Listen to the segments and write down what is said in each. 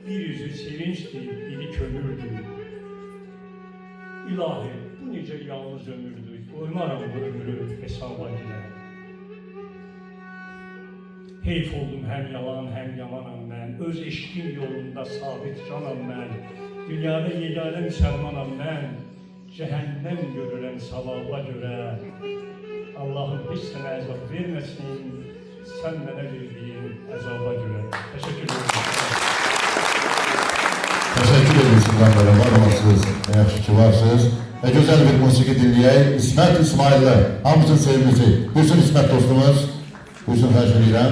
bir yüzü sevinçti, biri könüldü. İlahi, bu necə yalnız ömürdü, koymaram bu ömrü hesaba girer. Heyf oldum hem yalan hem yamanam ben, öz eşkin yolunda sabit canam ben. Dünyada yegane müsəlmanam mən, cəhənnəm görürəm savaba görə. Allah'ım hiç sana əzab verməsin, sən mənə verdiyin əzaba görə. Teşekkür ederim. Teşekkür ederim sizden böyle var olasınız, ne yaxşı ki varsınız. Ve güzel bir musiki dinleyeyim. İsmet İsmail'le, hamısının sevgilisi. Buyursun İsmet dostumuz, buyursun Fəşiliyəm.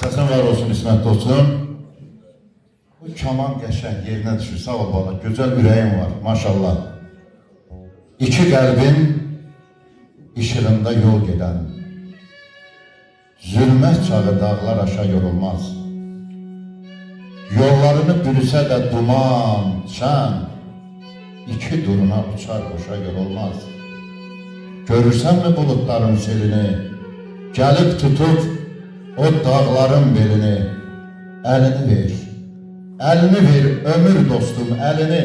Səsən var olsun İsmət dostum. Bu kaman qəşəng yerinə düşür. Sağ ol bala, gözəl ürəyin var, maşallah. İki qəlbin işığında yol gedən, zülmət çağı dağlar aşağı yorulmaz. Yollarını bürüsə də duman, çən, iki duruna uçar boşa yorulmaz. Görürsənmi bulutların selini, gəlib tutub o dağların belini, əlini ver. Əlini ver ömür dostum, əlini.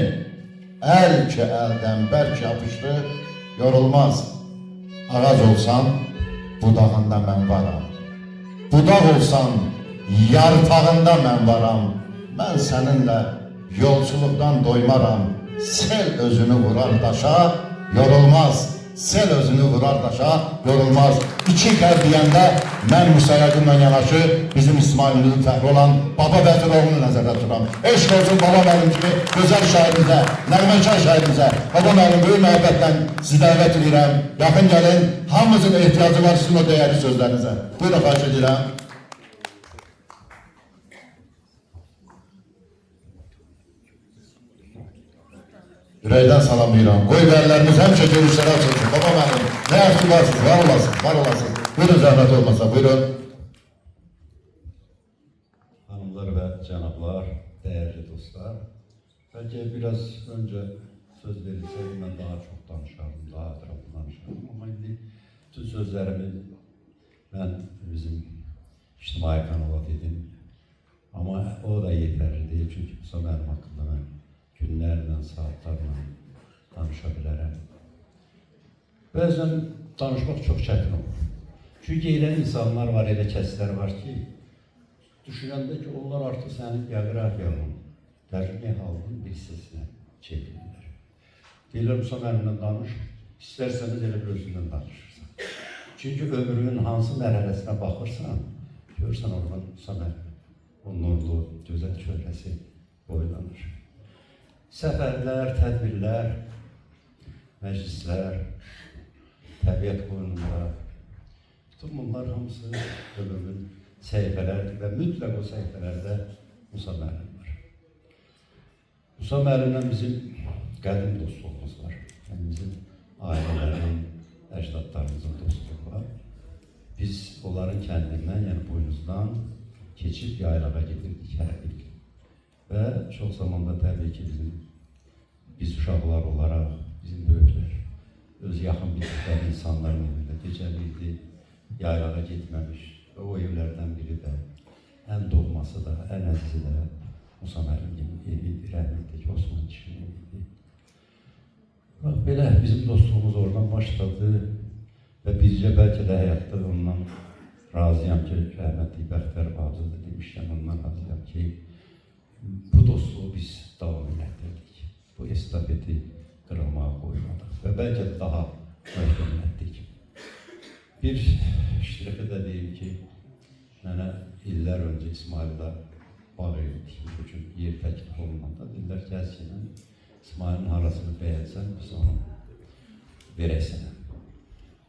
Əl ki əldən bərk yapışdı, yorulmaz. Ağac olsan, budağında mən varam. Budaq olsan, yarpağında mən varam. Mən səninlə yolçuluqdan doymaram. Sel özünü vurar daşa, yorulmaz. Sel özünü vurar daşa, yorulmaz. İki qəlb deyəndə mən Musa Yaqınla yanaşı bizim İsmailimizin fəxri olan Baba Bətiroğlu'nu nəzərdə tuturam. Eşq olsun baba mənim kimi gözəl şairimizə, nəğməkar şairimizə. Baba mənim böyük məhəbbətlə sizi dəvət edirəm. Yaxın gəlin, hamımızın ehtiyacı var sizin o dəyərli sözlərinizə. Buyurun, xahiş edirəm. Ürəkdən salamlayıram. Qoy bəyərlərimiz həmişə görüşlərə açılsın. Baba mənim, nə yaxşı varsınız, var olasın, var olasın. Buyurun, zəhmət olmasa, buyurun. Hanımlar ve cənablar, değerli dostlar. Belki biraz önce söz verilseydi ben daha çok danışardım, daha etraflı danışardım. Ama indi bütün sözlerimi ben bizim ictimai kanala dedim. Ama o da yeterli değil çünkü Musa mənim hakkında ben günlerle, saatlerle danışabilirim. Bazen danışmak çok çetin olur. Çünkü elə insanlar var, elə kəslər var ki, düşünəndə ki, onlar artıq sənin bioqrafiyanın, tərcümə halının bir hissəsinə çevrilirlər. Deyirlər, Musa mənimlə danış, istərsəniz elə bir özündən danışırsan. Çünki ömrünün hansı mərhələsinə baxırsan, görürsən oradan Musa mənim, o nurlu, gözəl çöhrəsi boylanır. Səfərlər, tədbirlər, məclislər, təbiət qoyununda, bütün bunlar hamısı ömrümün səhifələrdir və mütləq o səhifələrdə Musa müəllim var. Musa müəllimlə bizim qədim dostluğumuz var. Yəni bizim ailələrin, əcdadlarımızın dostluğu var. Biz onların kəndindən, yəni boynuzdan keçib yaylağa gedirdik hər il. Və çox zamanda təbii ki biz uşaqlar olaraq, bizim böyüklər, öz yaxın bildikləri insanların evində gecəliydi, yaylağa getməmiş və o evlərdən biri də, ən doğması da, ən əzizi də Musa müəllimin evidir, rəhmətli Osman kişinin evidir. Bax, belə bizim dostluğumuz oradan başladı və bircə bəlkə də həyatda ondan razıyam ki, rəhmətli Bəxtər Bağcılı demişkən ondan razıyam ki, bu dostluğu biz davam etdirdik. Bu estafeti qırılmağa qoymadıq və bəlkə daha möhkəmlətdik. Bir iştirafı da deyim ki, mənə illər öncə İsmail'da bağ evi tikmiş üçün yer təklif olunanda dedilər ki, əzkinən İsmail'in harasını bəyənsən, biz onu verək sənə.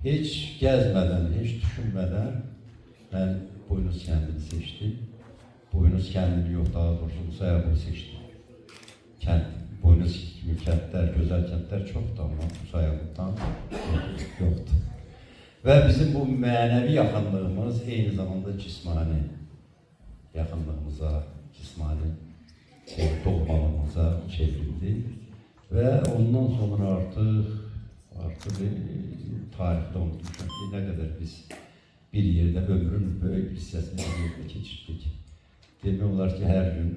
Heç gəzmədən, heç düşünmədən mən Boynuz kəndini seçdim. Boynuz kəndini yox, daha doğrusu Musa Yaqını seçdim. Boynuz kimi kəndlər, gözəl kəndlər çoxdur, amma Musa Yaqından yoxdur. Və bizim bu mənəvi yaxınlığımız eyni zamanda cismani yaxınlığımıza, cismani doğmalığımıza çevrildi. Və ondan sonra artıq tarixdə unutmuşam ki, nə qədər biz bir yerdə ömrün böyük bir hissəsini bir yerdə keçirdik. Demək olar ki, hər gün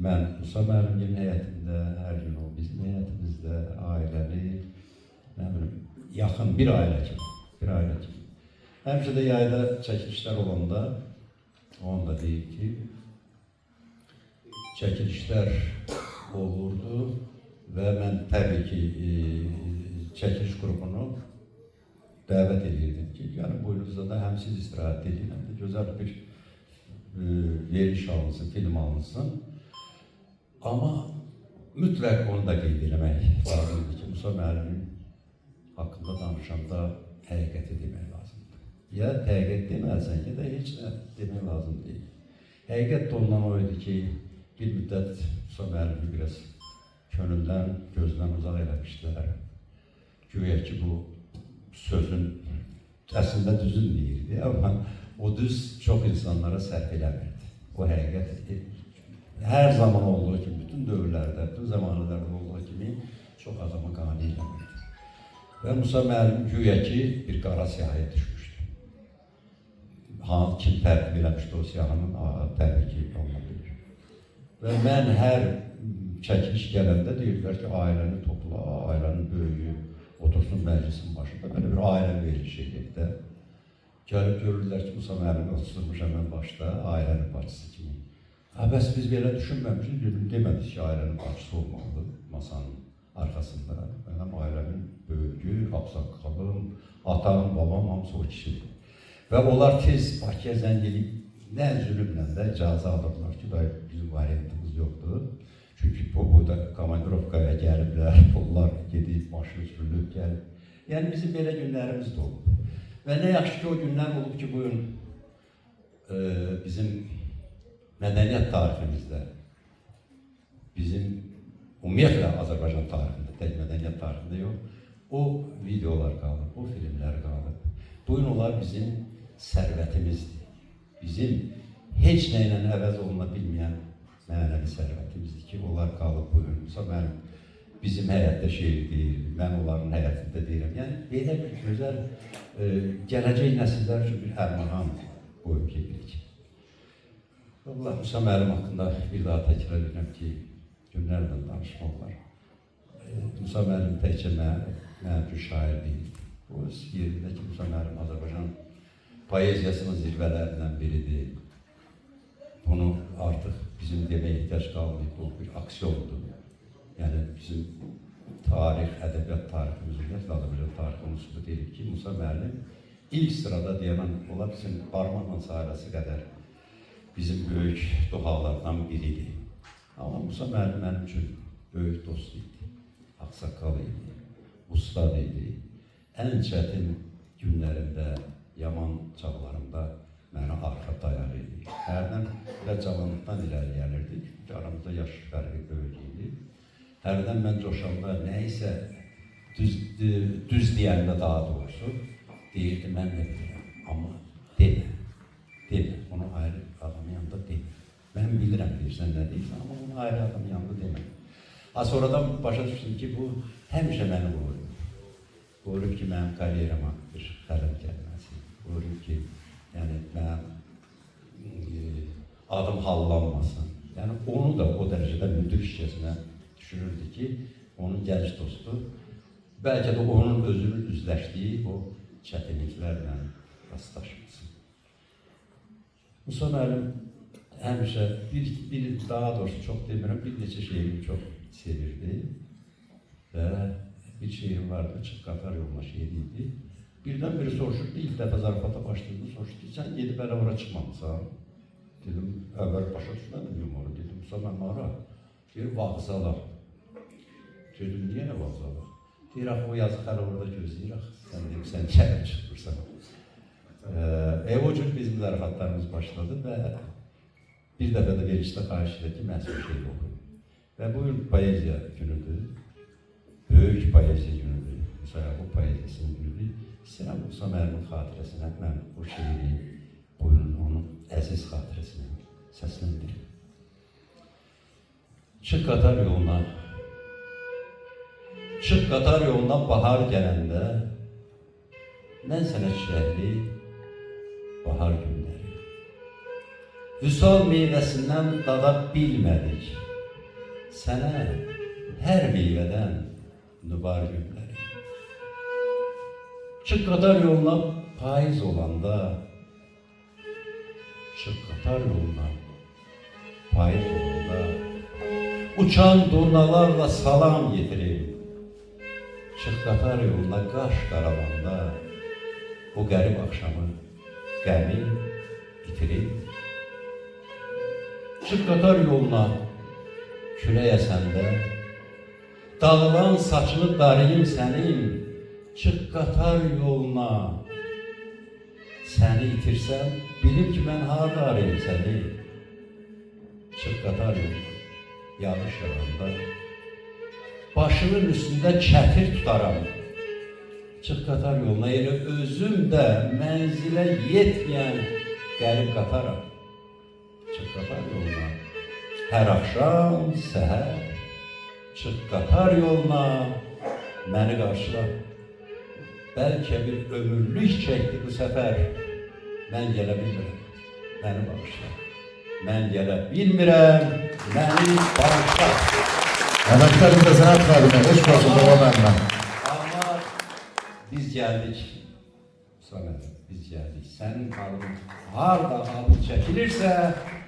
mən Musa müəllimin həyətində, hər gün o bizim həyətimizdə, ailəli, yaxın bir ailə kimi. Həmişə də yayda çəkilişlər olanda, onu da deyib ki, çəkilişlər olurdu və mən təbii ki, çəkiliş qrupunu dəvət edirdim ki, yəni boynuzda da həm siz istirahət edin, həm də gözəl bir veriş alınsın, film alınsın. Amma mütləq onu da qeyd eləmək lazımdır ki, Musa müəllimin haqqında danışanda həqiqəti demək lazımdır. Ya həqiqət deməlisən, ya da heç nə demək lazım deyil. Həqiqət də ondan o idi ki, bir müddət Musa müəllimi biraz könüldən, gözdən uzaq eləmişdilər. Güya ki, bu sözün əslində düzün deyirdi, amma o düz çox insanlara sərf eləmirdi. O həqiqət hər zaman olduğu kimi, bütün dövrlərdə, bütün zamanlarda olduğu kimi çox adamı qane eləmirdi. Və Musa müəllim güya ki, bir qara siyahıya düşmüşdü. Kim tərtib eləmişdi o siyahının, təbii ki, olma bilir. Və mən hər çəkiliş gələndə deyirdilər ki, ailəni topla, ailənin böyüyü, otursun məclisin başında. Belə bir ailə verilişi edib. Gəlib görürlər ki, Musa müəllimi oturmuş həmən başda, ailənin başçısı kimi. Bəs biz belə düşünməmişik, demədik ki, ailənin başçısı olmalıdır masanın arxasında. Mənim ailəmin böyüyü, ağsaqqalım, atam, babam, hamısı o kişidir. Və onlar tez Bakıya zəng edib, nə zülümlə də icazə alırlar ki, bizim variantımız yoxdur. Çünki bu boyda komandirovkaya gəliblər, pullar gedib, maşın sürülüb gəlib. Yəni bizim belə günlərimiz də olub. Və nə yaxşı ki, o günlər olub ki, bugün bizim mədəniyyət tariximizdə, bizim ümumiyyətlə Azərbaycan tarixində, tək mədəniyyət tarixində yox, o videolar qalıb, o filmlər qalıb. Bugün onlar bizim sərvətimizdir. Bizim heç nə ilə əvəz oluna bilməyən mənəvi sərvətimizdir ki, onlar qalıb bugün. Musa mənim bizim həyətdə şeir deyir, mən onların həyətində deyirəm. Yəni, belə bir gözəl gələcək nəsillər üçün bir ərmağan qoyub gedirik. Allah Musa müəllim haqqında bir daha təkrar edirəm ki, günlərlə danışmaq var. Musa müəllim təkcə mənim üçün şair deyil. O yerində ki, Musa müəllim Azərbaycan poeziyasının zirvələrindən biridir. Bunu artıq bizim deməyə ehtiyac qalmayıb, bu bir aksiyondur. Yəni bizim tarix, ədəbiyyat tariximiz, ümumiyyətlə Azərbaycan tariximiz sübut edir ki, Musa müəllim ilk sırada deyəmən, ola bizim barmaqla sayılası qədər bizim böyük duhalardan biridir. Amma Musa müəllim mənim üçün böyük dost idi, ağsaqqal idi, ustad idi. Ən çətin günlərimdə, yaman çağlarımda mənə arxa dayaq idi. Hərdən belə cavanlıqdan irəli gəlirdik, çünki aramızda yaş fərqi böyük idi. Hərdən mən coşanda nəyisə düz deyəndə daha doğrusu, deyirdi, mən də bilirəm, amma demə, onu ayrı adamın yanında demə. Mən bilirəm, deyirsən nə deyirsən, amma onu ayrı adamın yanında demə. Sonradan başa düşdüm ki, bu həmişə məni qoruyur. Qoruyur ki, mənim karyerama bir xələl gəlməsin. Qoruyur ki, yəni mənim adım hallanmasın. Yəni onu da o dərəcədə müdür işçəsinə düşünürdü ki, onun gənc dostu, bəlkə də onun özünün üzləşdiyi o çətinliklərlə rastlaşmasın. Musa müəllim həmişə daha doğrusu çox demirəm, bir neçə şeyini çox sevirdi və bir şeirim vardı, Çıx Qatar yoluna şeiri idi. Birdən biri soruşurdu, ilk dəfə zarafata başladığını soruşdu, sən gedib hələ ora çıxmamısan? Dedim, əvvəl başa düşmədim yumoru, dedim, Musa mən ora, deyir, vağzala. Dedim, niyə nə vağzala? Deyir, o yazıq hələ orada gözləyir, sən deyim, sən gəlib çıxırsan. O cür bizim zarafatlarımız başladı və bir dəfə də verişdə xahiş edir ki, məhsul şeir oxuyum. Və bugün poeziya günüdür. Böyük poeziya günüdür. Mesela bu poeziyasının günüdür. İstəyirəm Musa müəllimin xatirəsinə mən bu şeiri, bugün onun əziz xatirəsinə səsləndirim. Çıx qatar yoluna, çıx qatar yoluna bahar gələndə, mən sənə çiçəkli bahar günləri. Vüsal meyvəsindən dada bilmədik, sənə hər meyvədən nübar günləri. Çıx qatar yoluna payız olanda, çıx qatar yoluna payız olanda, uçan durnalarla salam getirim. Çıx qatar yoluna qaş qaravanda, o qərib axşamı qəmi itirim. Çıx qatar yoluna külək əsəndə, dağılan saçını darayım sənin, çıx qatar yoluna. Səni itirsəm, bilim ki, mən harda arayım səni. Çıx qatar yoluna. yağış yağanda başının üstünde çətir tutaram. Çıx qatar yoluna elə özüm də mənzilə yetməyən qərib qataram. Çıx qatar yoluna hər axşam, səhər. Çıx qatar yoluna məni qarşıla. Bəlkə bir ömürlük çəkdi bu səfər. Mən gələ bilmirəm, məni bağışla. Mən gələ bilmirəm, məni bağışla. Əməkdar İncəsənət xadimi, eşq olsun baba məndən. Amma biz gəldik, Samet, biz gəldik. Sənin qalbın harda alıb çəkilirsə,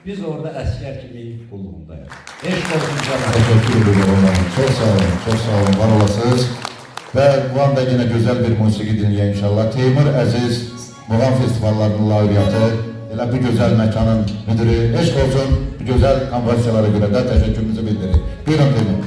biz orada əskər kimi qulluğundayıq. Eşq olsun canım. Teşekkür ederim oğlum. Çok sağ olun, çok sağ olun, var olasınız. Ve bu anda yine güzel bir musiki dinleyin inşallah. Teymur Əziz, Muğam Festivallarının laureatı, elə bu güzel mekanın müdürü, eşq olsun bu güzel kompozisiyalara göre de teşekkürümüzü bildirir. Buyurun Teymur.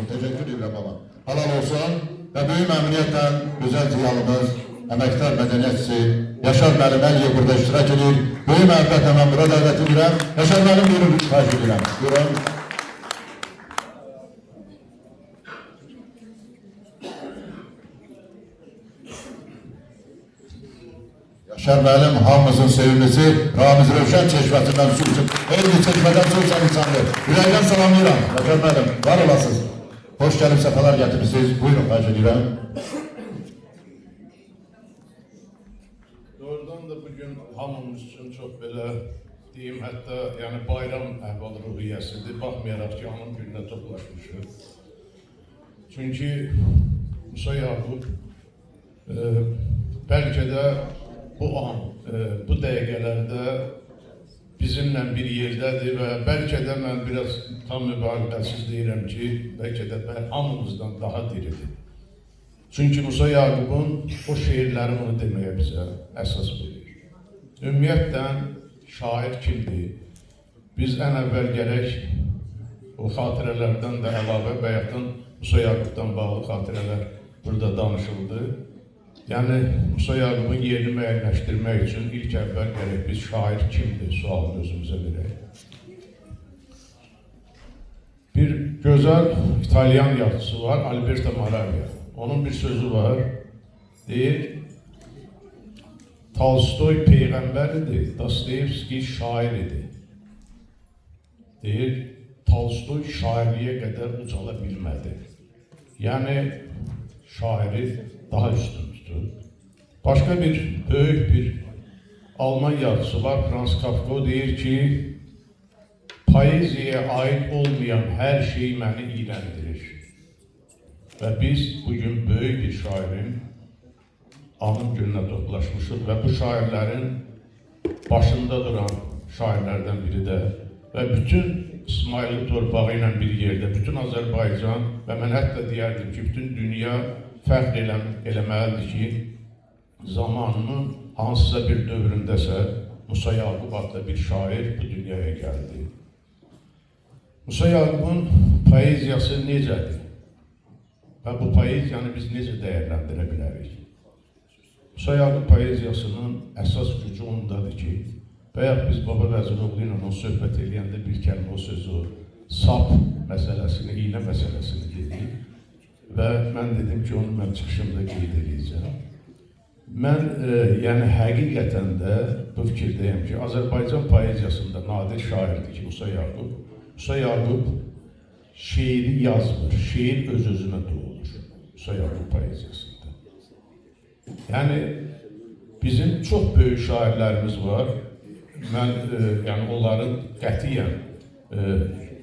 olsun. Teşekkür ederim baba. Halal olsun ve büyük memnuniyetle güzel ziyalımız, emektar medeniyetçisi Yaşar Məlim Əliyev burada iştirak edir. Büyük məhəbbətle ben burada davet edirəm. Yaşar Məlim buyurun, xahiş edirəm. Buyurun. Yaşar Məlim hamımızın sevimlisi, Ramiz Rövşən çeşməsindən su için, elli çeşmədən su içən insandır. Yüreğden salamlayıram. Yaşar Məlim, var olasınız. Hoş gelip sefalar getirmişsiniz. Buyurun, xahiş edirəm. Doğrudan da bugün hamımız için çok böyle diyeyim hatta yani bayram əhval-ruhiyyəsidir. Baxmayaraq ki, hamın gününe toplaşmışıq. Çünkü Musa Yaqub belki de bu an, bu dəqiqələrdə bizimlə bir yerdədir və bəlkə də mən biraz tam mübaliğəsiz deyirəm ki, bəlkə də hamımızdan daha diridir. Çünki Musa Yaqubun o şeirləri onu deməyə bizə əsas verir. Ümumiyyətlə, şair kimdir? Biz ən əvvəl gərək o xatirələrdən də əlavə və yaxın Musa Yaqubdan bağlı xatirələr burada danışıldı. Yəni, Musa Yaqubun yerini müəyyənləşdirmək üçün ilk əvvəl gərək biz şair kimdir sualını özümüzə verək. Bir gözəl İtalyan yazısı var, Alberto Moravia. Onun bir sözü var, deyir, Tolstoy peyğəmbər idi, Dostoyevski şair idi. Deyir, Tolstoy şairliyə qədər ucala bilmədi. Yəni, şairi daha üstün tutur. Başqa bir, böyük bir Alman yazısı var, Franz Kafka, o deyir ki, poeziyaya aid olmayan hər şey məni iyrəndirir. Və biz bugün böyük bir şairin anım gününə toplaşmışıq və bu şairlərin başında duran şairlərdən biri də və bütün İsmaili torpağı ilə bir yerdə, bütün Azərbaycan və mən hətta deyərdim ki, bütün dünya fəxr eləməlidir ki, zamanının hansısa bir dövründəsə Musa Yaqub adlı bir şair bu dünyaya gəldi. Musa Yaqubun poeziyası necədir? Və bu poeziyanı biz necə dəyərləndirə bilərik? Musa Yaqub poeziyasının əsas gücü ondadır ki, bayaq biz Baba Vəziroğlu ilə o söhbət eləyəndə bir kəlmə o sözü, sap məsələsini, iynə məsələsini dedik və mən dedim ki, onu mən çıxışımda qeyd edəcəm. Mən yəni həqiqətən də bu fikirdəyəm ki, Azərbaycan poeziyasında nadir şairdir ki, Musa Yaqub. Musa Yaqub şeiri yazmır, şeir öz-özünə doğulur Musa Yaqub poeziyasında. Yəni, bizim çox böyük şairlərimiz var. Mən yəni, onların qətiyyən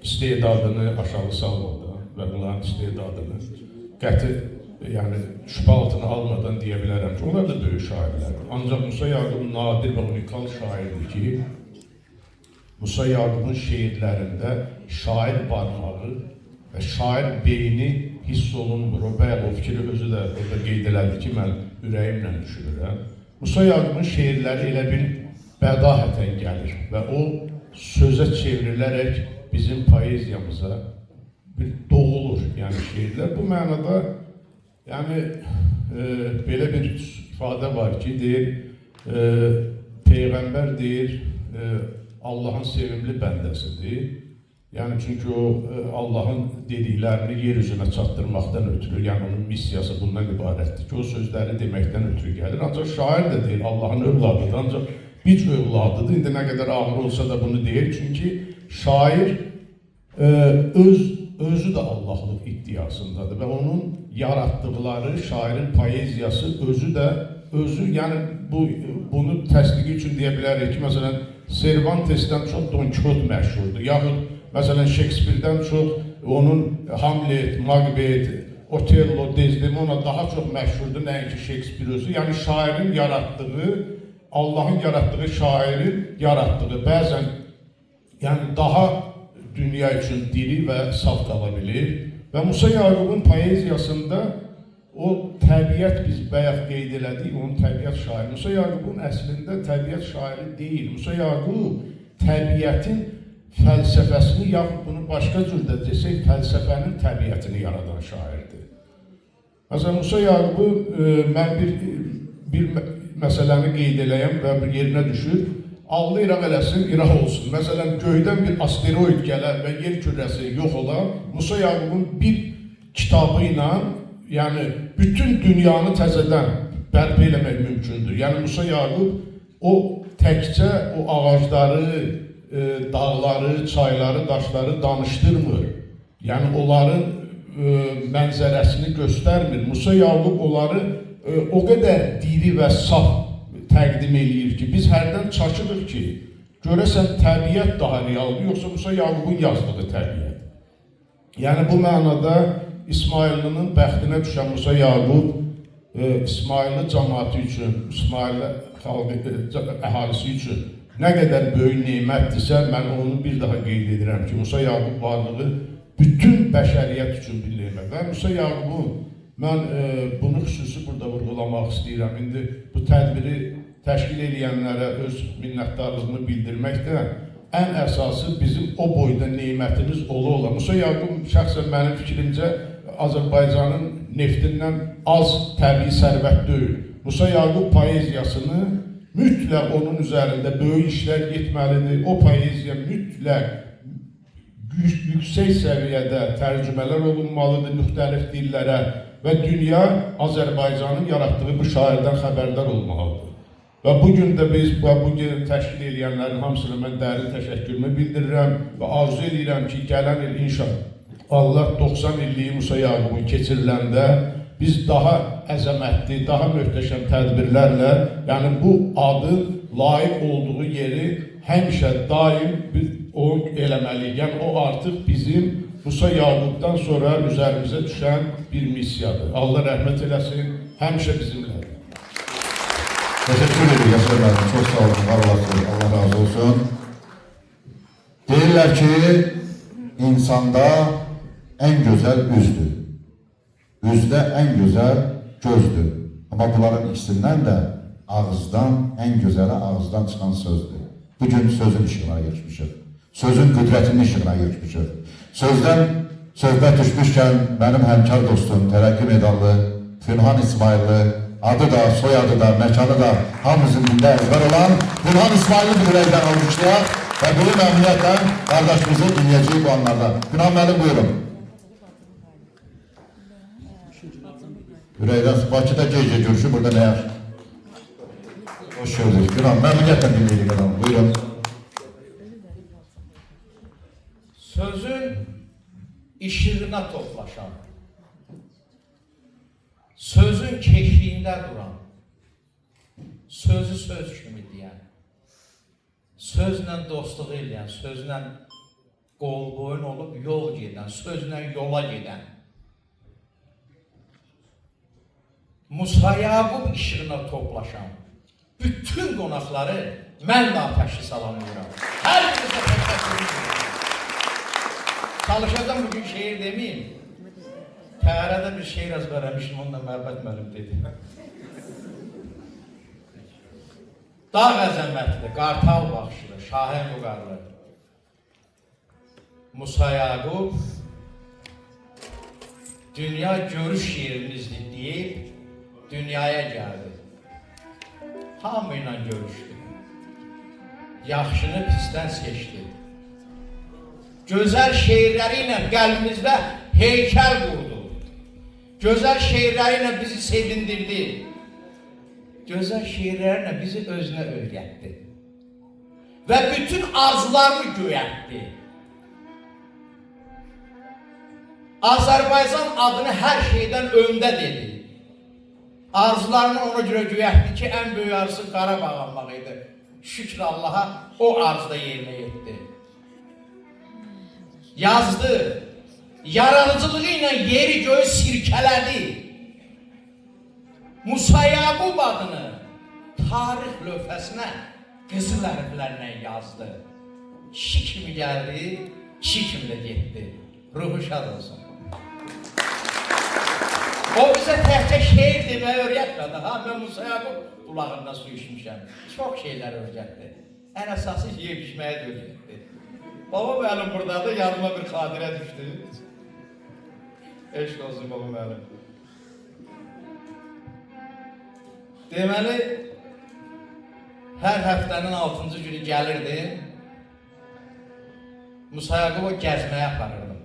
istedadını aşağı salmadan və onların istedadını qəti yəni, şübhə altına almadan deyə bilərəm ki, onlar da böyük şairlərdir. Ancaq Musa Yaqub nadir və unikal şairdir ki, Musa Yaqubun şeirlərində şair barmağı və şair beyni hiss olunmur. O bayaq o fikri özü də orada qeyd elədi ki, mən ürəyimlə düşünürəm. Musa Yaqubun şeirləri elə bir bədahətən gəlir və o sözə çevrilərək bizim poeziyamıza bir doğulur, yəni şeirlər. Bu mənada yəni belə bir ifadə var ki, deyir, Peyğəmbər deyir, Allahın sevimli bəndəsidir. Yəni çünki o Allahın dediklərini yer üzünə çatdırmaqdan ötürü, yəni onun missiyası bundan ibarətdir ki, o sözləri deməkdən ötürü gəlir. Ancaq şair də deyir, Allahın övladıdır, ancaq bir övladıdır. İndi nə qədər ağır olsa da bunu deyir. Çünki şair özü də Allahlıq iddiasındadır və onun yaratdıqları şairin poeziyası özü yəni bunu təsdiqi üçün deyə bilərik ki, məsələn, Cervantes'dən çox Don Quixote məşhurdur. Yaxud, məsələn, Shakespeare'dən çox onun Hamlet, Macbeth, Otello, Desdemona daha çox məşhurdur, nəinki Shakespeare özü. Yəni, şairin yaratdığı, Allahın yaratdığı şairin yaratdığı bəzən yəni, daha dünya üçün diri və saf qala bilir. Və Musa Yaqubun poeziyasında o təbiət biz bayaq qeyd elədik, onun təbiət şairi. Musa Yaqubun əslində təbiət şairi deyil. Musa Yaqub təbiətin fəlsəfəsini, yaxud bunu başqa cürdə desək, fəlsəfənin təbiətini yaradan şairdir. Məsələn, Musa Yaqubu mən bir məsələni qeyd eləyəm və bir yerinə düşür. Allah İraq eləsin, İraq olsun. Məsələn, göydən bir asteroid gələr və yer kürəsi yox olar. Musa Yaqubun bir kitabı ilə, yəni bütün dünyanı təzədən bərpa eləmək mümkündür. Yəni Musa Yaqub o təkcə o ağacları, dağları, çayları, daşları danışdırmır. Yəni onların mənzərəsini göstərmir. Musa Yaqub onları o qədər diri və saf təqdim eləyir ki, biz hərdən çaşırıq ki, görəsən təbiət daha realdır, yoxsa Musa Yaqubun yazdığı təbiət. Yəni bu mənada İsmaillinin bəxtinə düşən Musa Yaqub İsmailli cəmaatı üçün, İsmailli xalqı əhalisi üçün nə qədər böyük nemətdirsə, mən onu bir daha qeyd edirəm ki, Musa Yaqub varlığı bütün bəşəriyyət üçün bir nemət. Və Musa Yaqubun mən bunu xüsusi burada vurğulamaq istəyirəm. İndi bu tədbiri təşkil edənlərə öz minnətdarlığını bildirməkdə ən əsası bizim o boyda neymətimiz ola. Musa Yaqub şəxsən mənim fikrimcə Azərbaycanın neftindən az təbii sərvət deyil. Musa Yaqub poeziyasını mütləq onun üzərində böyük işlər getməlidir. O poeziya mütləq yüksək səviyyədə tərcümələr olunmalıdır müxtəlif dillərə və dünya Azərbaycanın yaratdığı bu şairdən xəbərdar olmalıdır. Və bugün də biz bugün təşkil edənlərin hamısına mən dərin təşəkkürümü bildirirəm və arzu edirəm ki, gələn il inşallah Allah 90 illiyi Musa Yaqubun keçiriləndə biz daha əzəmətli, daha möhtəşəm tədbirlərlə, yəni bu adın layiq olduğu yeri həmişə daim o eləməliyik. Yəni o artıq bizim Musa Yaqubdan sonra üzərimizə düşən bir missiyadır. Allah rəhmət eləsin, həmişə bizimlədir. Teşekkür ederim Yaşar Bey. Çok sağ olun, var olasınız. Allah razı olsun. Deyirlər ki, insanda en güzel üzdür. Üzdə en güzel gözdür. Ama bunların ikisindən də ağızdan, en güzeli ağızdan çıxan sözdür. Bugün sözün işığına geçmişik. Sözün qüdrətinin işığına geçmişik. Sözdən söhbət düşmüşkən mənim həmkar dostum, tərəqqi medallı Fünhan İsmailli, adı da, soyadı da, məkanı da hamımızın dində əzbər olan Fünhan İsmailli bir ürəkdən almışlar və bunu məmnuniyyətlə qardaşımızı dinləyəcəyik bu anlarda. Fünhan müəllim buyurun. Ürəkdən Bakıda gecə görüşü, burada nə yer? Hoş gördük. Fünhan, məmnuniyyətlə dinləyəcək adam. Buyurun. Sözün işığına toplaşan, sözün keşiyində duran, sözü söz kimi deyən, sözlə dostluq edən, sözlə qol boyun olub yol gedən, sözlə yola gedən, Musa Yaqub işığına toplaşan bütün qonaqları mən də ateşli salamlayıram. Hər birinizə təşəkkür edirəm. Çalışacağım bugün şeir demeyeyim. Təyyarədə bir şeir əzbərləmişim, onunla Məhəbbət müəllim dedi. Dağ əzəmətli, qartal baxışlı, şahin vüqarlı Musa Yaqub dünya görüş yerimizdir deyib dünyaya gəldi. Hamı ilə görüşdü. Yaxşını pisdən seçdi. Gözəl şeirləri ilə qəlbimizdə heykəl qurdu. Gözəl şeirləri ilə bizi sevindirdi. Gözəl şeirləri ilə bizi özünə öyrətdi. Və bütün arzularını göyətdi. Azərbaycan adını hər şeydən öndə dedi. Arzularını ona görə göyətdi ki, ən böyük arzusu Qarabağ almaq idi. Şükür Allaha o arzuda yerinə yetdi. Yazdı, yaradıcılığı ilə yeri göyü sirkələdi. Musa Yaqub adını tarix lövhəsinə qızıl hərflərlə yazdı. Kişi kimi gəldi, kişi kimi də getdi. Ruhu şad olsun. O bizə təhcə şeir deməyi öyrətmədi. Mən Musa Yaqub qulağından su içmişəm. Çox şeylər öyrətdi. Ən əsası yeyib içməyə öyrətdi. Baba müəllim buradadır, yanıma bir xatirə düşdü. Eşq olsun baba müəllim. Deməli, hər həftənin 6-cı günü gəlirdi. Musa Yaqub'a gəzməyə aparırdım.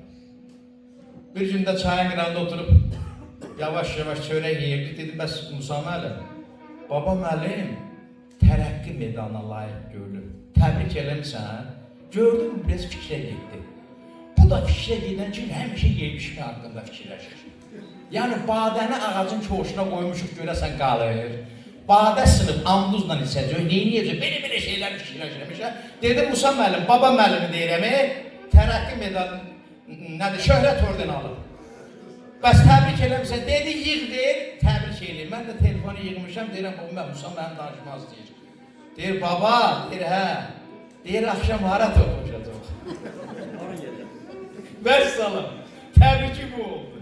Bir gün də çayın qırağında oturub yavaş-yavaş çörək yeyirdi. Dedi, bəs Musa müəllim, baba müəllim tərəqqi medalına layiq görülür. Təbrik eləmirsən? Gördün mü, biraz fikrə getdi. Bu da fikrə gedən ki, həmişə yemişmi haqqında fikirləşir. Yəni, badəni ağacın koşuna qoymuşuq, görəsən qalır. Badə sınıb, anduzla içəcək, neyiniyəcək, belə şeylər fikirləşirmişə. Dedim, Musa müəllim, baba müəllimi deyirəm, tərəqqi medalını, nədir, şöhrət ordeni alıb. Bəs təbrik eləmirsən, dedi, yığ deyir, təbrik eləyir. Mən də telefonu yığmışam, deyirəm, Musa mənim danışmaz deyir. Deyir, baba, deyir, hə. Deyir, axşam hara toxuşacaq. Vəssalam, təbriki bu oldu.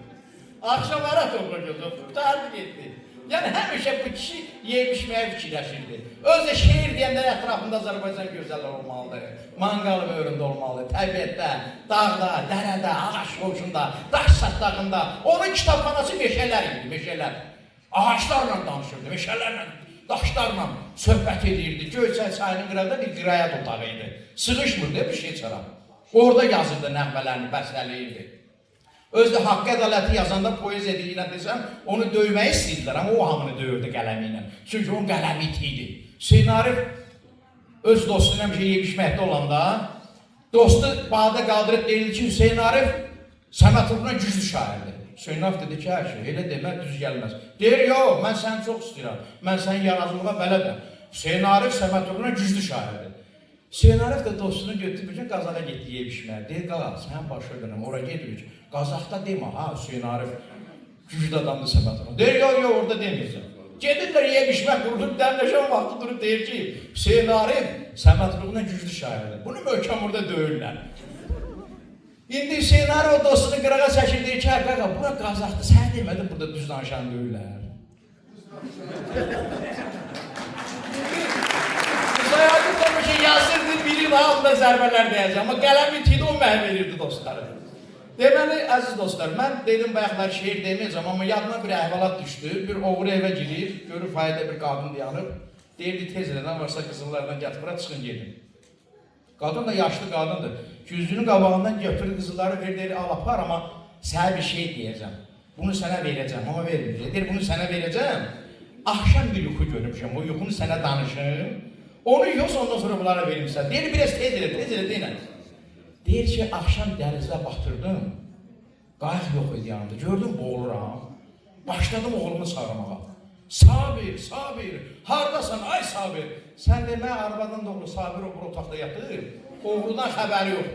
Axşam hara toxuşacaq, təbrik etdi. Yəni, həmişə bu kişi yemişməyə fikirləşirdi. Özdə şeir deyəndə ətrafında Azərbaycan gözəl olmalıdır. Manqal böyründə olmalıdır, təbiətdə, dağda, dərədə, ağaç qoşunda, daş satlağında. Onun kitabxanası meşələr idi, meşələr. Ağaçlarla danışırdı, meşələrlə, daşlarla söhbət edirdi. Göyçay çayının qırağında bir qirayət otağı idi. Sığışmırdı bir şey çara. Orada yazırdı nəğmələrini, bəstələyirdi. Özdə haqq ədaləti yazanda poeziya dilinə desəm, onu döyməyi istəyirlər, amma o hamını döyürdü qələmi ilə. Çünki onun qələmi iti idi. Hüseyin Arif öz dostuyla bir şey yeyişməkdə olanda, dostu bağda qaldırıb deyildi ki, Hüseyin Arif Səmətovla güclü şairdir. Hüseyin Arif dedi ki, hər şey, elə demək düz gəlməz. Deyir, yox, mən səni çox istəyirəm, mən sənin yarazılığa bələdəm. Hüseyin Arif Səmətovla güclü şairdir. Hüseyin Arif də dostunu götürüb üçün Qazaxa getdi yeyişməyə. Deyir, qaqa, sən başa dönəm, ora gedirik. Qazaxda demə, ha, Hüseyin Arif güclü adamdır Səmətovla. Deyir, yox, orada deməyəcəm. Gedirlər yeyişmək qurulub, dəmləşən vaxtı durub deyir ki, Hüseyin Arif Səmətovla güclü şairdir. Bunu möhkəm orada döyürlər. İndi Hüseyin Arif o dostunu qırağa çəkir, deyir ki, qaqa, bura Qazaxdır, sən demədin, burada düz danışan döyürlər. Sayaqı tabii ki yazırdı, biri daha onda zərbələr deyəcək, amma qələm itiydi, o məhv verirdi dostları. Deməli, əziz dostlar, mən dedim bayaqlar şeir deməyəcəm, amma yadıma bir əhvalat düşdü. Bir oğru evə girir, görür fayda bir qadın dayanıb, deyirdi tez elədən varsa qızıllardan gətirir, çıxın gedin. Qadın da yaşlı qadındır. Güzlünün qabağından götürür qızılları, deyir, al apar, amma sənə bir şey deyəcəm. Bunu sənə verəcəm, amma verməyəcəm. Deyir, bunu sənə verəcəm. Axşam bir yuxu görmüşəm, o yuxunu sənə danışım. Onu yox, ondan sonra bunlara verimsən. Deyir, biraz tez elə deyilən. Deyir ki, axşam dənizdə batırdım, qayıq yox idi yanımda, gördüm boğuluram, başladım oğlumu sarımağa. Sabir, Sabir, haradasan, ay Sabir. Sən demək, arabadan doğru Sabir o otaqda yatır, oğludan xəbəri yox.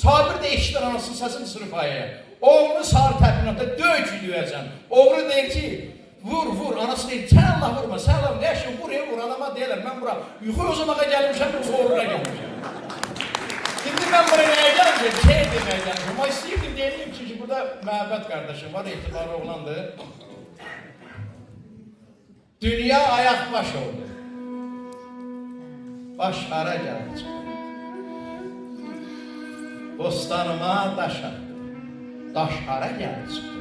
Sabir də eşidir anasının səsini sırf ayaya. Oğlunu sarı təpinatda döy ki, döyəcəm. Oğlu deyir ki, vur, anası deyir, sən Allah vurma, sən Allah, nə işin vur, adama deyirlər, mən bura yuxu yozamağa gəlmişəm, yoxsa oğluna gəlmişəm. Şimdi ben buraya neye gelmişim? Şey demeye gelmişim. Ama istəyirdim deyileyim çünkü burada məhəbbət qardaşım var, etibarlı oğlandır. Dünya ayak baş oldu. Baş hara geldi çıktı. Bostanıma daş attı. Daş hara geldi çıktı.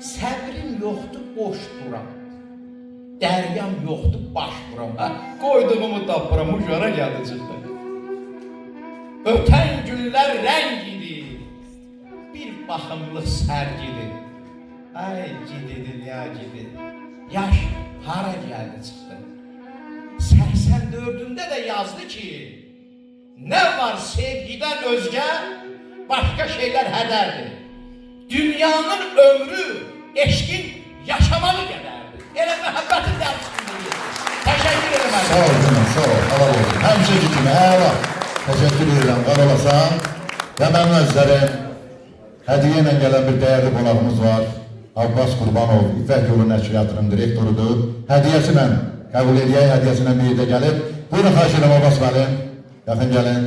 Səbrim yoxdur, boş duram. Dəryam yoxdur, baş duram. Koyduğumu tapıram, ucara geldi çıktı. Ötən günlər rəng idi, bir baxımlı sərgidi. Ay gidi dünya gidi, yaş hara gəldi çıxdı. 84-ündə də yazdı ki, nə var sevgidən özgə, başqa şeylər hədərdir. Dünyanın ömrü, eşkin yaşamalı qədərdir. Elə məhəbbətin dərsində. Təşəkkür ederim. Sağ ol canım, sağ ol. Allah olsun. Həmişə kimi, Təşəkkür edirəm, var olasan. Və mənim özlərim, hədiyyə ilə gələn bir dəyərli qonağımız var. Abbas Qurbanov, İffət Yolu Nəşriyyatının direktorudur. Hədiyyəsi ilə qəbul edək, hədiyyəsi ilə bir də gəlib. Buyurun, xahiş edirəm Abbas müəllim. Yaxın gəlin.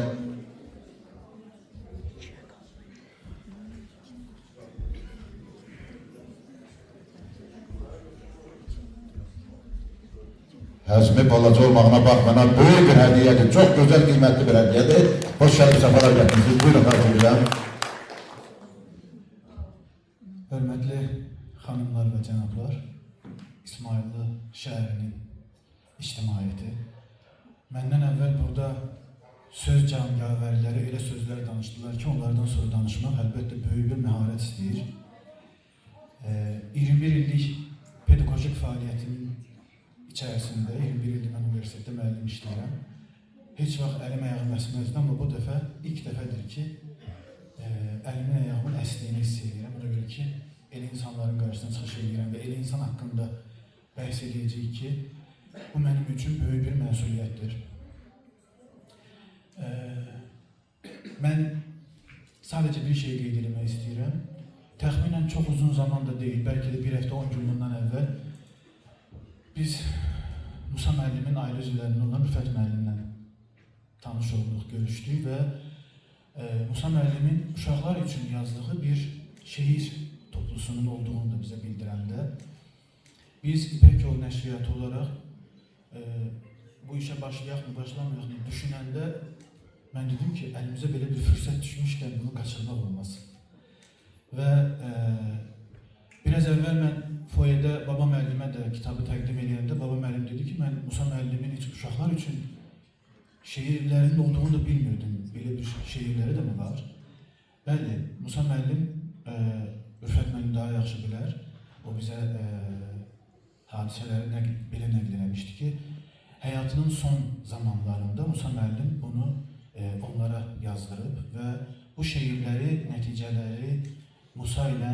Həzmi balaca olmağına baxmayaraq böyük bir hədiyyədir, çox gözəl, qiymətli bir hədiyyədir. Hoş gəldiniz, səfalar gətirsiniz. Buyurun, xarc edirəm. Hörmətli xanımlar və cənablar, İsmayıllı şəhərinin ictimaiyyəti, məndən əvvəl burada söz cangavərləri elə sözlər danışdılar ki, onlardan sonra danışmaq əlbəttə böyük bir məharət istəyir. 21 illik pedagojik fəaliyyətimin içərisində, 21 ildir mən universitetdə müəllim işləyirəm. Heç vaxt əlim ayağım əsməzdi, amma bu dəfə ilk dəfədir ki, əlimin ayağımın əsliyini hiss edirəm. Ona görə ki, elə insanların qarşısına çıxış edirəm və elə insan haqqında bəhs edəcəyik ki, bu mənim üçün böyük bir məsuliyyətdir. Mən sadəcə bir şey qeyd etmək istəyirəm. Təxminən çox uzun zamanda deyil, bəlkə də bir həftə 10 gün bundan əvvəl biz Musa müəllimin ailə üzvlərindən olan Rüfət müəllimlə tanış olduq, görüşdük və Musa müəllimin uşaqlar üçün yazdığı bir şeir toplusunun olduğunu da bizə bildirəndə biz İpək Yolu Nəşriyyatı olaraq bu işə başlayaq mı, başlamayaq mı düşünəndə mən dedim ki, əlimizə belə bir fürsət düşmüşkən bunu qaçırmaq olmaz. Və biraz əvvəl mən foyədə baba müəllimə də kitabı təqdim edəndə baba müəllim dedi ki, mən Musa müəllimin heç uşaqlar üçün şeirlərinin olduğunu da bilmirdim. Belə bir şeirləri də mi var? Bəli, Musa müəllim Rüfət müəllim daha yaxşı bilər. O bizə hadisələri belə nəql eləmişdi ki, həyatının son zamanlarında Musa müəllim bunu onlara yazdırıb və bu şeirləri, nəticələri Musa ilə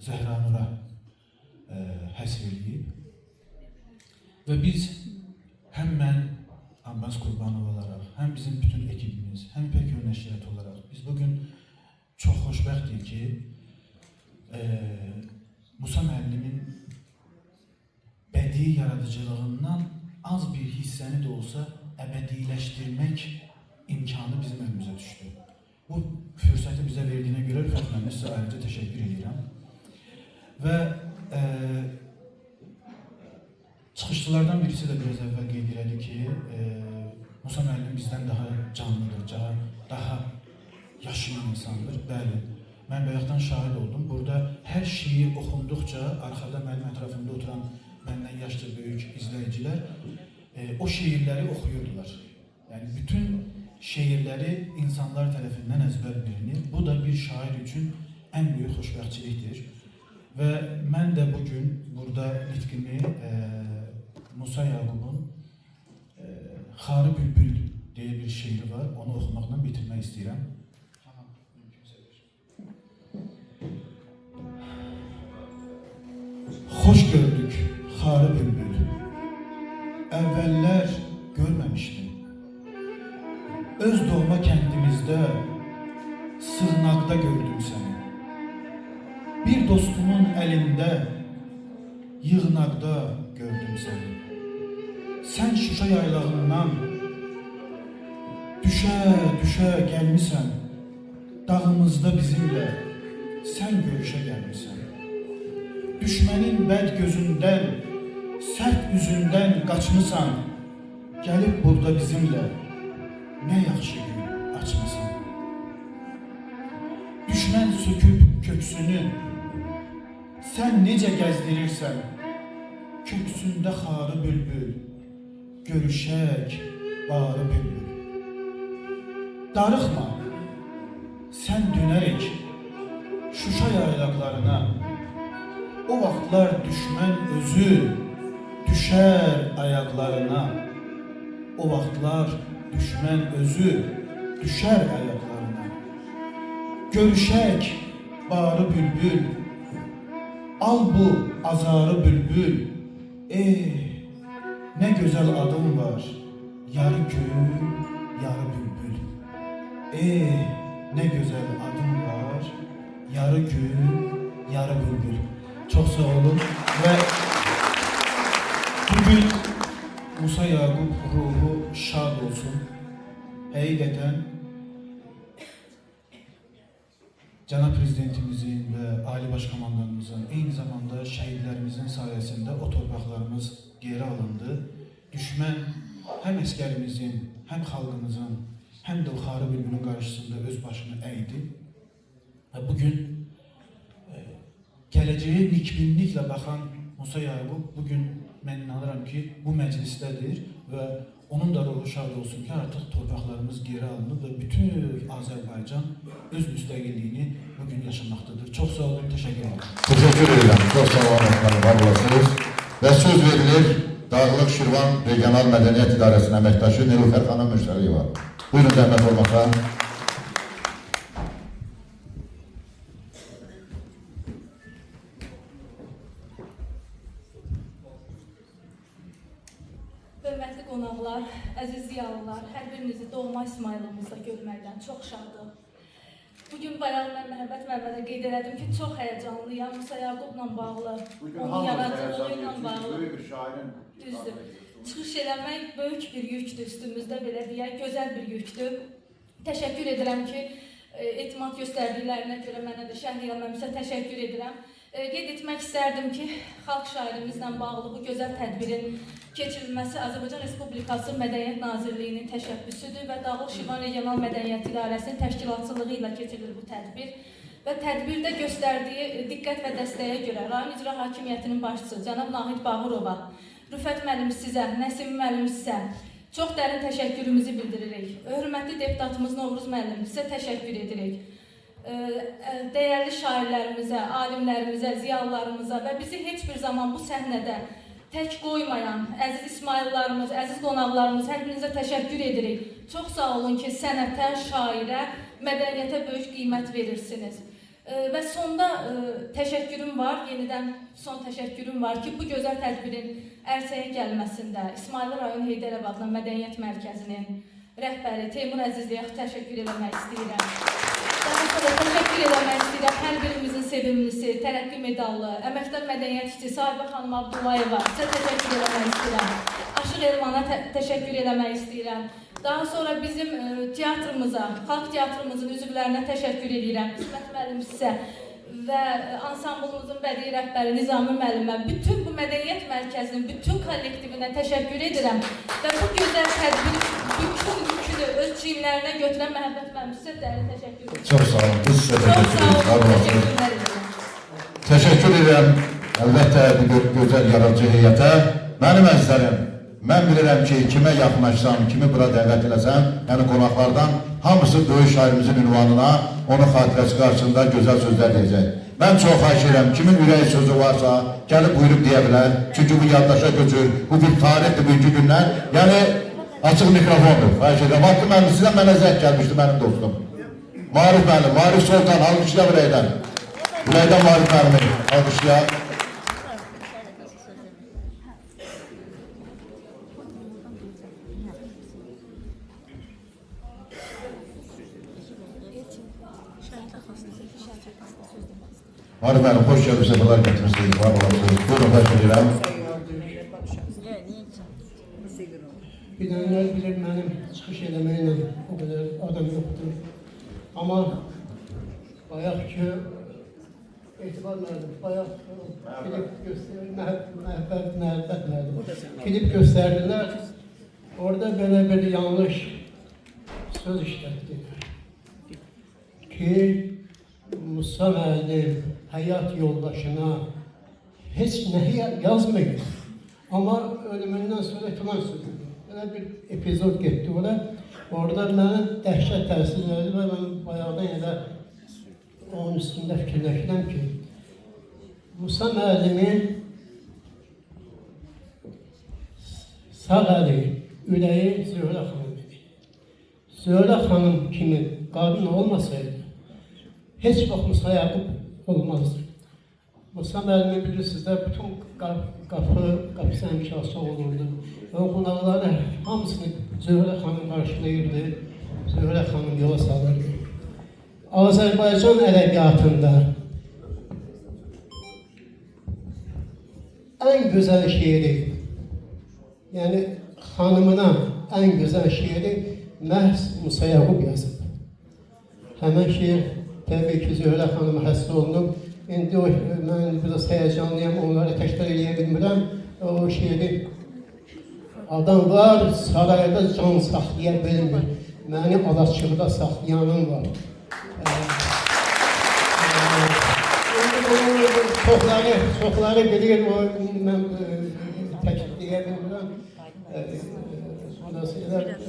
Zəhranura həsr edib. Və biz həm mən Abbas Qurbanov olaraq, həm bizim bütün ekibimiz, həm İpək Yolu Nəşriyyatı olaraq biz bugün çox xoşbəxtik ki, Musa müəllimin bədii yaradıcılığından az bir hissəni də olsa əbədiləşdirmək imkanı bizim önümüzə düşdü. Bu fürsəti bizə verdiyinə görə Rüfət müəllimə sizə ayrıca təşəkkür edirəm. Və çıxışçılardan birisi də biraz əvvəl qeyd elədi ki, Musa müəllim bizdən daha canlıdır, daha yaşayan insandır. Bəli, mən bayaqdan şahid oldum. Burada hər şiir oxunduqca arxada mənim ətrafımda oturan məndən yaşca böyük izləyicilər o şiirləri oxuyurdular. Yəni bütün şeirləri insanlar tərəfindən əzbər bilinir. Bu da bir şair üçün ən böyük xoşbəxtçilikdir. Və mən də bugün burada nitqimi Musa Yaqubun Xarı Bülbül deyə bir şeiri var. Onu oxumaqla bitirmək istəyirəm. Xoş gördük Xarı Bülbül. Əvvəllər görməmişdim. Öz doğma kəndimizdə, sığınaqda gördüm səni. Bir dostumun əlində, yığınaqda gördüm səni. Sən Şuşa yaylağından düşə gəlmisən. Dağımızda bizimlə sən görüşə gəlmisən. Düşmənin bəd gözündən, sərt üzündən qaçmısan. Gəlib burada bizimlə nə yaxşı gün açmasan. Düşmən söküb köksünü sən necə gəzdirirsən. Köksündə xarı bülbül, görüşək barı bülbül. Darıxma, sən dönərək Şuşa yaylaqlarına. O vaxtlar düşmən özü düşər ayaqlarına. O vaxtlar düşmən özü düşər ayaqlarına. Görüşək barı bülbül, al bu azarı bülbül. Nə gözəl adım var, yarı gül, yarı bülbül. Nə gözəl adım var, yarı gül, yarı bülbül. Çox sağ olun və bugün Musa Yaqub ruhu şad olsun. Həqiqətən Cənab Prezidentimizin və Ali Baş Komandanımızın, eyni zamanda şəhidlərimizin sayəsində o torpaqlarımız geri alındı düşmən həm əskərimizin, həm xalqımızın, həm də o xarı bülbülün qarşısında öz başını əydi. Və bugün gələcəyə nikbinliklə baxan Musa Yaqub bugün mən inanıram ki, bu məclisdədir və onun da ruhu şad olsun ki, artıq torpaqlarımız geri alınıb və bütün Azərbaycan öz müstəqilliyini bugün yaşamaqdadır. Çox sağ olun, təşəkkür ederim. Teşekkür ederim. Çok sağ olun. Var olasınız. Ve söz verilir Dağlıq Şirvan Regional Mədəniyyət İdarəsinin əməkdaşı Nilüfer xanım Müştəriyeva. Buyurun zəhmət olmasa. Hörmətli qonaqlar, əziz ziyalılar, hər birinizi doğma İsmayılımızda görməkdən çox şadıq. Bugün bayaq mən Məhəbbət müəllimə qeyd elədim ki, çox həyəcanlıyam. Musa Yaqubla bağlı, onun yaradıcılığı ilə bağlı. Düzdür. Çıxış eləmək böyük bir yükdür üstümüzdə, belə deyək, gözəl bir yükdür. Təşəkkür edirəm ki, etimad göstərdiklərinə görə mənə də şərh eləməmsə təşəkkür edirəm. Qeyd etmək istərdim ki, xalq şairimizlə bağlı bu gözəl tədbirin keçirilməsi Azərbaycan Respublikası Mədəniyyət Nazirliyinin təşəbbüsüdür və Dağlıq Şirvan Regional Mədəniyyət İdarəsinin təşkilatçılığı ilə keçirilir bu tədbir. Və tədbirdə göstərdiyi diqqət və dəstəyə görə rayon icra hakimiyyətinin başçısı cənab Nahid Bağırova, Rüfət müəllim sizə, Nəsim müəllim sizə çox dərin təşəkkürümüzü bildiririk. Hörmətli deputatımız Novruz müəllim sizə təşəkkür edirik. Dəyərli şairlərimizə, alimlərimizə, ziyalılarımıza və bizi heç bir zaman bu səhnədə tək qoymayan əziz İsmayıllarımız, əziz qonaqlarımız, hər birinizə təşəkkür edirik. Çox sağ olun ki, sənətə, şairə, mədəniyyətə böyük qiymət verirsiniz. Və sonda təşəkkürüm var, yenidən son təşəkkürüm var ki, bu gözəl tədbirin ərsəyə gəlməsində İsmayıllı rayon Heydərəb adlı Mədəniyyət Mərkəzinin rəhbəri Teymur Əzizliyə təşəkkür etmək istəyirəm. Daha sonra təşəkkür etmək istəyirəm hər birimizin sevimlisi, tərəqqi medallı, əməkdar mədəniyyət işçisi Sahibə xanım Abdullayeva sizə təşəkkür etmək istəyirəm. Aşıq Elmana təşəkkür etmək istəyirəm. Daha sonra bizim teatrımıza, xalq teatrımızın üzvlərinə təşəkkür edirəm. İsmət müəllim sizə və ansamblımızın bədii rəhbəri Nizami müəllimə, bütün bu mədəniyyət mərkəzinin bütün kollektivinə təşəkkür edirəm və bu gözəl tədbir bütün yükünü öz çiynlərinə götürən Məhəbbət müəllim sizə dərin təşəkkür edirəm. Çok sağ olun. Biz size Çox teşekkür sağ olun, ederiz. təşəkkürlər edirəm. Teşekkür ederim. Əlbəttə bu gözəl yaradıcı heyətə. Mənim əzizlərim, mən bilirəm ki, kimə yaxınlaşsam, kimi bura dəvət eləsəm, yəni qonaqlardan hamısı böyük şairimizin ünvanına, onun xatirəsi qarşısında gözəl sözlər deyəcək. Mən çox xahiş edirəm, kimin ürək sözü varsa, gəlib buyurub deyə bilər. Çünki bu yaddaşa götür, bu bir tarixdir bu iki gündən. Yəni, açıq mikrofondur, xahiş edirəm. Hakkı müəllim, sizdən mənə zəhk gəlmişdi mənim dostum. Marif müəllim, Marif Soltan, alqışla ürəkdən. Ürəkdən Marif müəllimi, alqışla. Marif müəllim, xoş gəlib, səfələr gətirmişsiniz, var olasınız. Buyurun, xahiş edirəm. Bilenler bilir benim çıkış eləməklə o kadar adam yoktur. Ama bayağı ki etibar verdim, bayağı klip gösterdiler, Məhəbbət verdim. Klip gösterdiler, orada böyle bir yanlış söz işlettiler. Ki Musa müəllim hayat yoldaşına hiç neyi yazmıyor. Ama ölümünden sonra filan söylüyor. Böyle bir epizod getdi orada. Orada beni dəhşət təsir elədi və mən bayaqdan elə onun üstündə fikirləşirəm ki, Musa müəllimin sağ əli, ürəyi Zöhrə xanım idi. Zöhrə xanım kimi qadın olmasaydı, heç vaxt Musa Yaqub olmazdı. Musa müəllimi bilirsiniz də bütün qapısı həmişə olurdu. Və o qonaqları hamısını Zöhrə xanım qarşılayırdı, Zöhrə xanım yola salırdı. Azərbaycan ədəbiyyatında ən gözəl şeiri, yəni xanımına ən gözəl şeiri məhz Musa Yaqub yazıb. Həmən şeir təbii ki Zöhrə xanıma həsr olunub. İndi o, mən biraz həyəcanlıyam, onları təkrar eləyə bilmirəm. O şeiri adam var, sarayda can saxlaya bilmir. Məni Alaçıqda saxlayanım var. Çoxları bilir, mən təkliyə bilmirəm.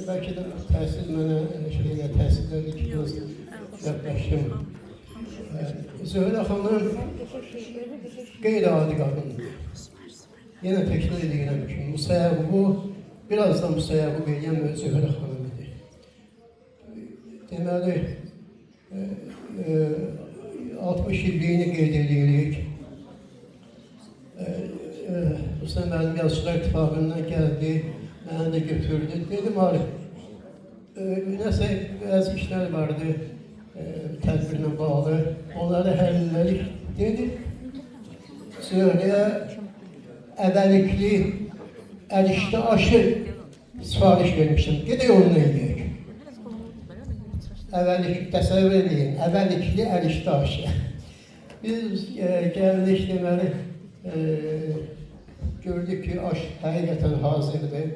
Bəlkə də təhsil mənə təhsil verdi ki, biz yaklaşım. Zöhrə xanım qeyri-adi qadındır. Yenə təkrar edirəm ki, Musa Yaqubu, birazdan Musa Yaqub eləyən Zöhrə xanım idi. Deməli, 60 illiyini qeyd edirik. Musa mənim Yazıçılar İttifaqından gəldi, mənə də götürdü. Dedim, Arif, nəsə bəzi işlər vardı, tədbirlə bağlı, onları həlləlik dedi. Zöhrəyə əvvəlikli ərişdə aşı sifariş vermişdim. Gedək onunla yiyək. Əvvəlik, təsəvvür edin, əvvəlikli ərişdə aşı. Biz gəldik, deməli, gördük ki, aş həqiqətən hazırdır.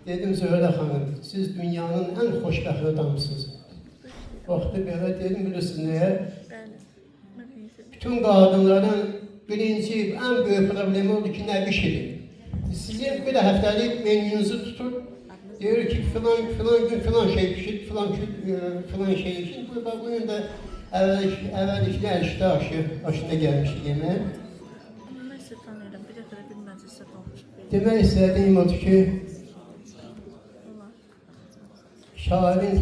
Dedim, Zöhrə xanım, siz dünyanın ən xoşbəxt adamsınız. Vaxtı belə dedim, bilirsiniz nəyə? Bütün qadınların birinci, ən böyük problemi oldu ki, nə bişirin. Sizin bir də həftəlik menyunuzu tutur, deyir ki, filan gün filan şey pişir, filan şey pişir. Bugün də əvvəlikli ərişdə aşına gəlmişdi yeməyə. Demək istədiyim odur ki, şairin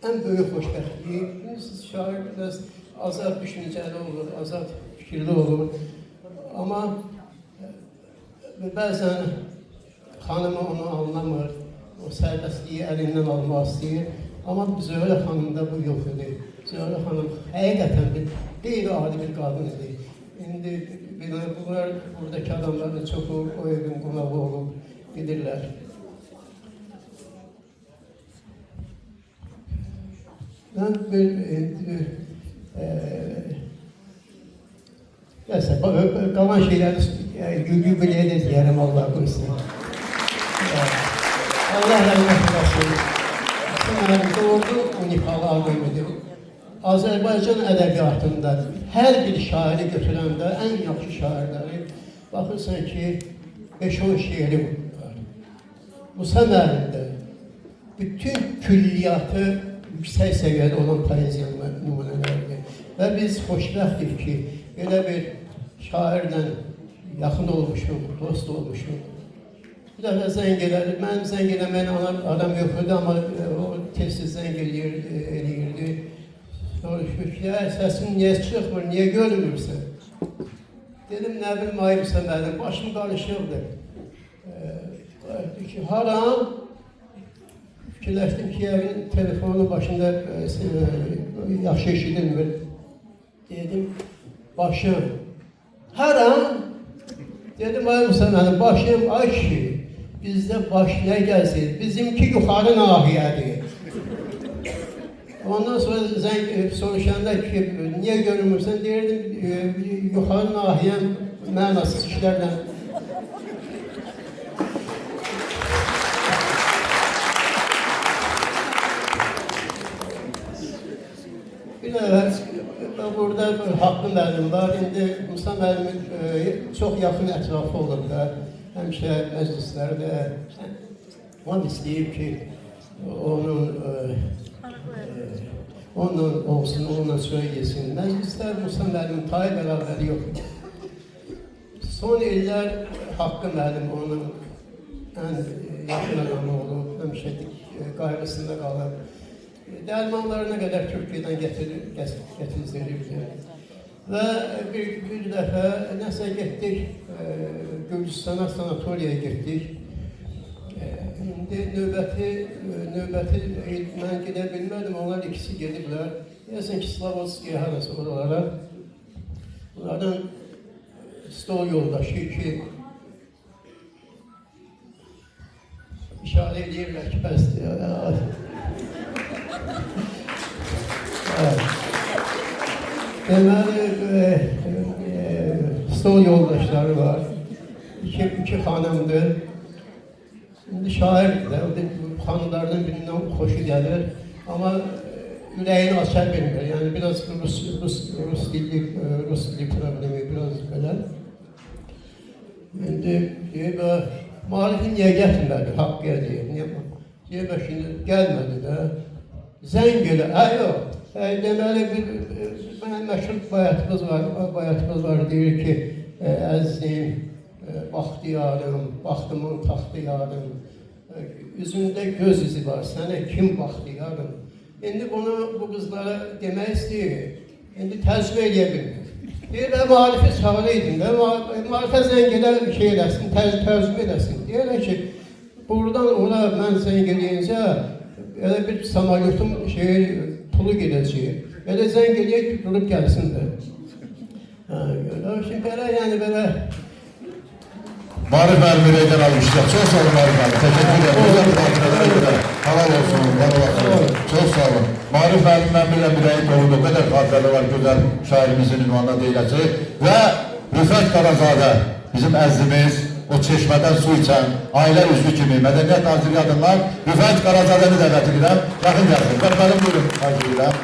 ən böyük xoşbəxtliyi, bilirsiniz, şair biraz azad düşüncəli olur, azad fikirli olur. Amma bəzən xanımı onu anlamır, o sərbəstliyi əlindən almaq istəyir. Amma Zöhrə xanımda bu yox idi. Zöhrə xanım həqiqətən qeyri-adi bir qadın idi. İndi bunlar, buradakı adamların çoxu o evin qonağı olub, bilirlər. Mən qalan şeyləri yubiləyə də deyərəm, Allah qoysun. Allah rəhmət eləsin. Mənim doğru unikal adamıdır. Azərbaycan ədəbiyyatında hər bir şairi götürəndə ən yaxşı şairləri baxırsan ki, 5-10 şeiri var. Musa müəllimdə bütün külliyyatı yüksək səviyyədə olan poeziya nümunələrdir. Və biz xoşbəxtdir ki, belə bir şairlə yaxın olmuşuq, dost olmuşuq. Bir dəfə zəng elədi, mənim zəng eləməyən adam yox idi, amma o tez-tez zəng eləyirdi. Soruşur ki, səsin niyə çıxmır, niyə görmürsən? Dedim, nə bilim, ayıbsa mənim, başım qarışıqdır. Ki, haram? Fikirləşdim ki, yəqin telefonun başında yaxşı eşidilmir. Dedim, başım. Haram? Dedim, ayıbsa mənim, başım, ay kişi, bizdə baş nə gəlsin? Bizimki yuxarı nahiyədir. Ondan sonra zəng soruşanda ki, niyə görmürsən? Deyirdim, yuxarı nahiyəm mənasız işlərlə. Bir əvvəl, burada Haqqı müəllim var. İndi Musa müəllimin çox yaxın ətrafı olurlar. Həmişə məclislərdə onu istəyib ki, onunla olsun, onunla söylesin. Məclislər Musa müəllimin tayı bərabəri yoxdur. Son illər Haqqı müəllim onun ən yaxın adamı olub, həmişə qayğısında qalıb. Dərmanlarına qədər Türkiyədən gətirilirdi. Və bir dəfə nəsə getdik, Gürcistana, sanatoriyaya getdik. İndi növbəti mən gedə bilmədim, onlar ikisi gediblər. Deyəsən ki, Slavotskiyə harası oralara. Bunlardan stol yoldaşı ki, işarə edirlər ki, bəsdir. Deməli, stol yoldaşları var. iki xanımdır. Şimdi şairdir də, o da xanımlardan birindən xoşu gəlir. Amma ürəyini aça bilmir. Yəni biraz Rus dili problemi biraz belə. İndi deyir, Maarif'i niyə gətirmədi? Haqqıya deyir. Deyir, şimdi gəlmədi də. Zəng elə, yox. Deməli, mənə məşhur bayatımız var, deyir ki, əzizim, baxtiyarım, baxtımın taxtiyarım, üzündə göz izi var, sənə kim baxtiyarım? İndi bunu bu qızlara demək istəyir, indi tərcümə eləyə bilmir. Deyir, mən Maarif'i çağırıydım da, Maarif'ə zəng elə şey eləsin, tərcümə eləsin. Deyirlər ki, buradan ona mən zəng eləyincə, elə bir samalyotun pulu gedəcək. Elə zəng eləyək ki, durub gəlsin də. Şimdi belə, yəni belə... Marif müəllim ürəkdən almışlar. Çox sağ olun Marif müəllim. Təşəkkür ederim. Güzel bir xatirələrə görə. Halal olsun, var olasın. Çox sağ olun. Marif müəllimdən bilən ürəyi doludur. O qədər xatirələr var, gözəl şairimizin ünvanına deyiləcək. Və Rüfət Qarazadə, bizim əzizimiz, o çeşmədən su içən, ailə üzvü kimi, Mədəniyyət Naziri adından Rüfət Qarazadəni dəvət edirəm. Yaxın gəlsin. Bəli, buyurun. Arzu edirəm.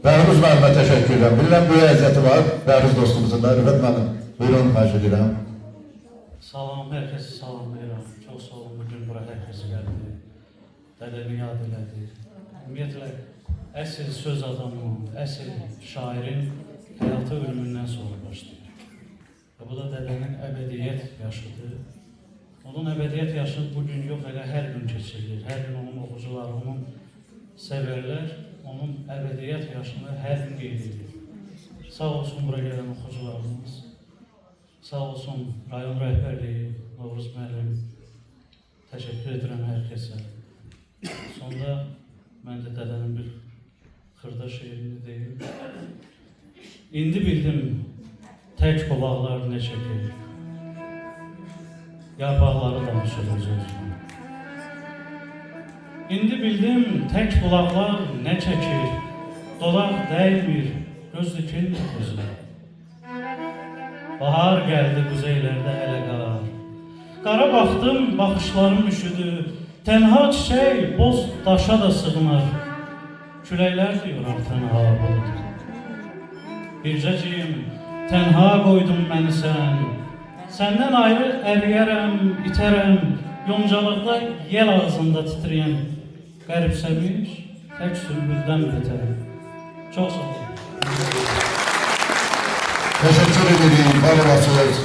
Bəhruz müəllimə təşəkkür edirəm. Bilirəm, böyük əziyyəti var. Bəhruz dostumuzun da. Rüfət müəllim, buyurun, xahiş edirəm. Salam, herkese salamlayıram. Çox sağ olun, bugün bura hər kəsi gəldi. Dədəni yad elədi. Ümumiyyətlə, əsl söz adamının, əsl şairin həyatı ölümündən sonra başlayır. Bu da dədənin əbədiyyət yaşıdır. Onun əbədiyyət yaşı bugün yox, elə hər gün keçirilir. Hər gün onun oxucuları, onun sevərlər, onun əbədiyyət yaşını hər gün qeyd edir. Sağ olsun bura gələn oxucularımız, sağ olsun rayon rəhbərliyi, Novruz müəllim, təşəkkür edirəm hər kəsə. Sonda mən də dədənin bir xırda şeirini deyim. İndi bildim, tək qulaqlar nə çəkir, yarpaqları danışır öz-özünə. İndi bildim, tək qulaqlar nə çəkir, dodaq dəymir, göz dikilmir gözünə. Bahar gəldi quzeylərdə hələ qarar. Qara baxdım, baxışlarım üşüdü, tənha çiçək boz daşa da sığınar. Küləklər diyor tənha bulud. Bircəciyim, tənha qoydun məni sən. Səndən ayrı əriyərəm, itərəm, yoncalıqda yel ağzında titriyəm. Qəribsəmiş, tək sümbüldən betərəm. Çox sağ olun. Təşəkkür edirik, var olasınız.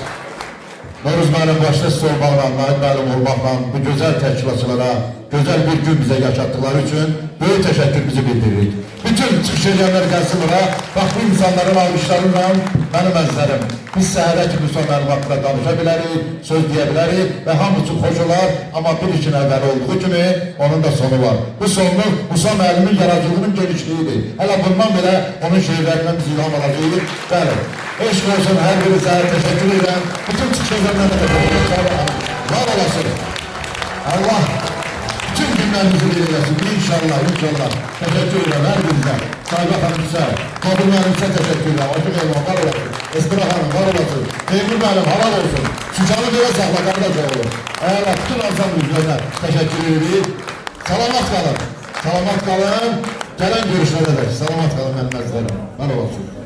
Novruz müəllim başda siz olmaqla, Nahid müəllim olmaqla bu gözəl təşkilatçılara gözəl bir gün bizə yaşatdıkları üçün böyük təşəkkürümüzü bildiririk. Bütün çıxış edənlər gəlsin bura, bax bu insanların almışlarıyla mənim əzizlərim. Biz səhərə kimi son mənim haqqında danışa bilərik, söz deyə bilərik və hamısı xoş olar, amma bir işin əvvəli olduğu kimi onun da sonu var. Bu sonluq Musa müəllimin yaradıcılığının genişliyidir. Hələ bundan belə onun şeirlərindən biz ilham alacağıq. Bəli, eşq olsun hər birinizə təşəkkür edirəm. Bütün çıxış edənlərə təşəkkür edirəm. Var olasın. Allah bütün günlərimizi verirəsin. İnşallah, inşallah. Təşəkkür edirəm hər birinizə. Sahiba xanım sizə, Qabil müəllim sizə təşəkkür edirəm. Aşıq Elman, var olasın. Esbira xanım, var olasın. Teymur müəllim, halal olsun. Sükanı belə saxla, qardaş oğlu. Əgər bütün azam üzrədə təşəkkür edirik. Salamat qalın. Salamat qalın. Gələn görüşlərə də. Salamat qalın, mənim əzizlərim. Var olasın.